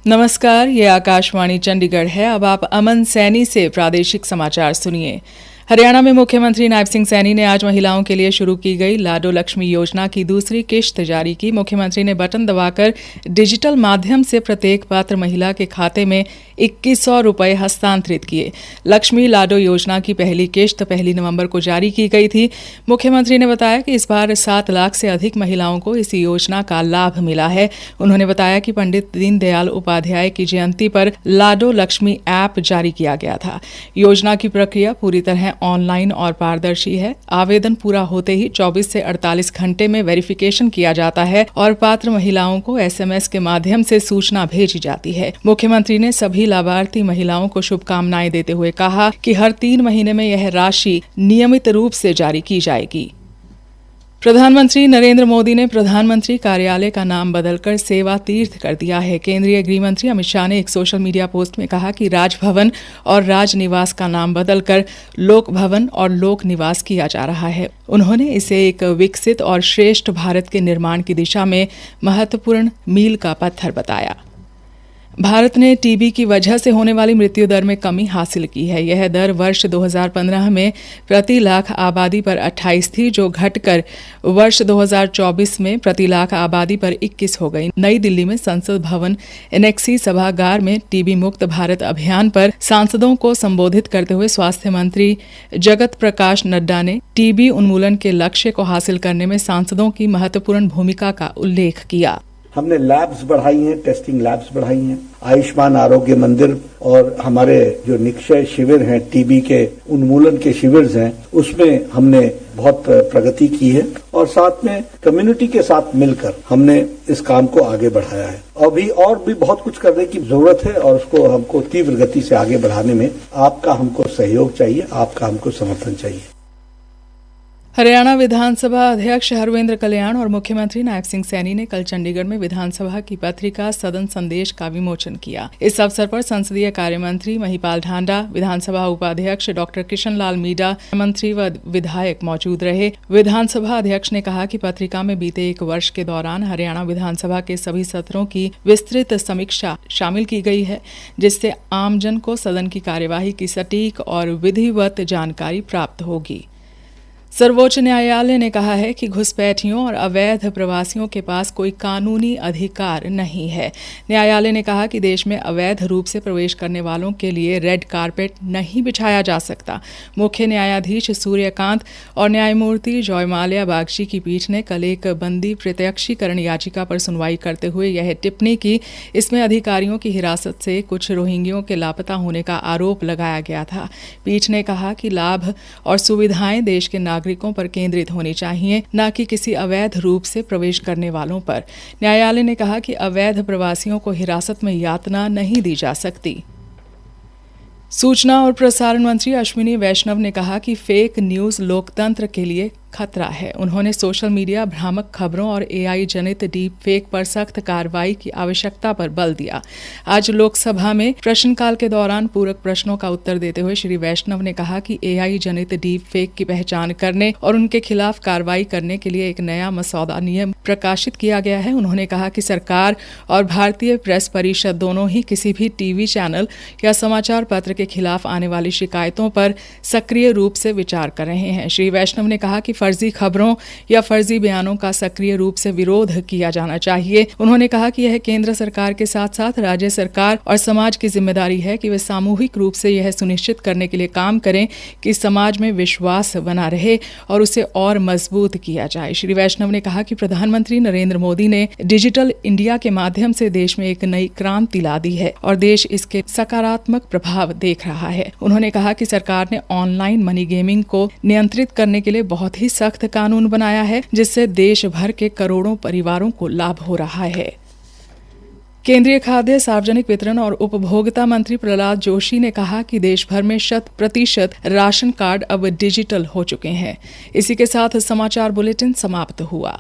नमस्कार, ये आकाशवाणी चंडीगढ़ है। अब आप अमन सैनी से प्रादेशिक समाचार सुनिए। हरियाणा में मुख्यमंत्री नायब सिंह सैनी ने आज महिलाओं के लिए शुरू की गई लाडो लक्ष्मी योजना की दूसरी किश्त जारी की। मुख्यमंत्री ने बटन दबाकर डिजिटल माध्यम से प्रत्येक पात्र महिला के खाते में 2100 रुपये हस्तांतरित किए। लक्ष्मी लाडो योजना की पहली किश्त 1 नवंबर को जारी की गई थी। मुख्यमंत्री ने बताया कि इस बार 7 लाख से अधिक महिलाओं को इस योजना का लाभ मिला है। उन्होंने बताया कि पंडित दीनदयाल उपाध्याय की जयंती पर लाडो लक्ष्मी ऐप जारी किया गया था। योजना की प्रक्रिया पूरी तरह ऑनलाइन और पारदर्शी है। आवेदन पूरा होते ही 24 से 48 घंटे में वेरिफिकेशन किया जाता है और पात्र महिलाओं को SMS के माध्यम से सूचना भेजी जाती है। मुख्यमंत्री ने सभी लाभार्थी महिलाओं को शुभकामनाएं देते हुए कहा कि हर 3 महीने में यह राशि नियमित रूप से जारी की जाएगी। प्रधानमंत्री नरेंद्र मोदी ने प्रधानमंत्री कार्यालय का नाम बदलकर सेवा तीर्थ कर दिया है। केंद्रीय गृह मंत्री अमित शाह ने एक सोशल मीडिया पोस्ट में कहा कि राजभवन और राजनिवास का नाम बदलकर लोक भवन और लोक निवास किया जा रहा है। उन्होंने इसे एक विकसित और श्रेष्ठ भारत के निर्माण की दिशा में महत्वपूर्ण मील का पत्थर बताया। भारत ने टीबी की वजह से होने वाली मृत्यु दर में कमी हासिल की है। यह दर वर्ष 2015 में प्रति लाख आबादी पर 28 थी, जो घटकर वर्ष 2024 में प्रति लाख आबादी पर 21 हो गई। नई दिल्ली में संसद भवन एनेक्सी सभागार में टीबी मुक्त भारत अभियान पर सांसदों को संबोधित करते हुए स्वास्थ्य मंत्री जगत प्रकाश नड्डा ने टीबी उन्मूलन के लक्ष्य को हासिल करने में सांसदों की महत्वपूर्ण भूमिका का उल्लेख किया। हमने लैब्स बढ़ाई हैं, टेस्टिंग लैब्स बढ़ाई हैं, आयुष्मान आरोग्य मंदिर और हमारे जो निक्षय शिविर हैं, टीबी के उन्मूलन के शिविर हैं, उसमें हमने बहुत प्रगति की है और साथ में कम्युनिटी के साथ मिलकर हमने इस काम को आगे बढ़ाया है। अभी और भी बहुत कुछ करने की जरूरत है और उसको हमको तीव्र गति से आगे बढ़ाने में आपका हमको सहयोग चाहिए, आपका हमको समर्थन चाहिए। हरियाणा विधानसभा अध्यक्ष हरविंद्र कल्याण और मुख्यमंत्री नायब सिंह सैनी ने कल चंडीगढ़ में विधानसभा की पत्रिका सदन संदेश का विमोचन किया। इस अवसर पर संसदीय कार्य मंत्री महिपाल ढांडा, विधानसभा उपाध्यक्ष डॉक्टर कृष्ण लाल मीडा, मंत्री व विधायक मौजूद रहे। विधानसभा अध्यक्ष ने कहा कि पत्रिका में बीते 1 वर्ष के दौरान हरियाणा विधानसभा के सभी सत्रों की विस्तृत समीक्षा शामिल की गई है, जिससे आमजन को सदन की कार्यवाही की सटीक और विधिवत जानकारी प्राप्त होगी। सर्वोच्च न्यायालय ने कहा है कि घुसपैठियों और अवैध प्रवासियों के पास कोई कानूनी अधिकार नहीं है। न्यायालय ने कहा कि देश में अवैध रूप से प्रवेश करने वालों के लिए रेड कारपेट नहीं बिछाया जा सकता। मुख्य न्यायाधीश सूर्यकांत और न्यायमूर्ति जयमाल्या बागची की पीठ ने कल एक बंदी प्रत्यक्षीकरण याचिका पर सुनवाई करते हुए यह टिप्पणी की। इसमें अधिकारियों की हिरासत से कुछ रोहिंग्यों के लापता होने का आरोप लगाया गया था। पीठ ने कहा कि लाभ और सुविधाएं देश के नागरिकों पर केंद्रित होनी चाहिए, न कि किसी अवैध रूप से प्रवेश करने वालों पर। न्यायालय ने कहा कि अवैध प्रवासियों को हिरासत में यातना नहीं दी जा सकती। सूचना और प्रसारण मंत्री अश्विनी वैष्णव ने कहा कि फेक न्यूज लोकतंत्र के लिए खतरा है। उन्होंने सोशल मीडिया भ्रामक खबरों और AI जनित डीप फेक पर सख्त कार्रवाई की आवश्यकता पर बल दिया। आज लोकसभा में प्रश्नकाल के दौरान पूरक प्रश्नों का उत्तर देते हुए श्री वैष्णव ने कहा कि AI जनित डीप फेक की पहचान करने और उनके खिलाफ कार्रवाई करने के लिए एक नया मसौदा नियम प्रकाशित किया गया है। उन्होंने कहा कि सरकार और भारतीय प्रेस परिषद दोनों ही किसी भी टीवी चैनल या समाचार पत्र के खिलाफ आने वाली शिकायतों पर सक्रिय रूप से विचार कर रहे हैं। श्री वैष्णव ने कहा कि फर्जी खबरों या फर्जी बयानों का सक्रिय रूप से विरोध किया जाना चाहिए। उन्होंने कहा कि यह केंद्र सरकार के साथ साथ राज्य सरकार और समाज की जिम्मेदारी है कि वे सामूहिक रूप से यह सुनिश्चित करने के लिए काम करें कि समाज में विश्वास बना रहे और उसे और मजबूत किया जाए। श्री वैष्णव ने कहा कि प्रधानमंत्री नरेंद्र मोदी ने डिजिटल इंडिया के माध्यम से देश में एक नई क्रांति ला दी है और देश इसके सकारात्मक प्रभाव देख रहा है। उन्होंने कहा कि सरकार ने ऑनलाइन मनी गेमिंग को नियंत्रित करने के लिए बहुत ही सख्त कानून बनाया है, जिससे देश भर के करोड़ों परिवारों को लाभ हो रहा है। केंद्रीय खाद्य, सार्वजनिक वितरण और उपभोक्ता मंत्री प्रहलाद जोशी ने कहा कि देश भर में 100% राशन कार्ड अब डिजिटल हो चुके हैं। इसी के साथ समाचार बुलेटिन समाप्त हुआ।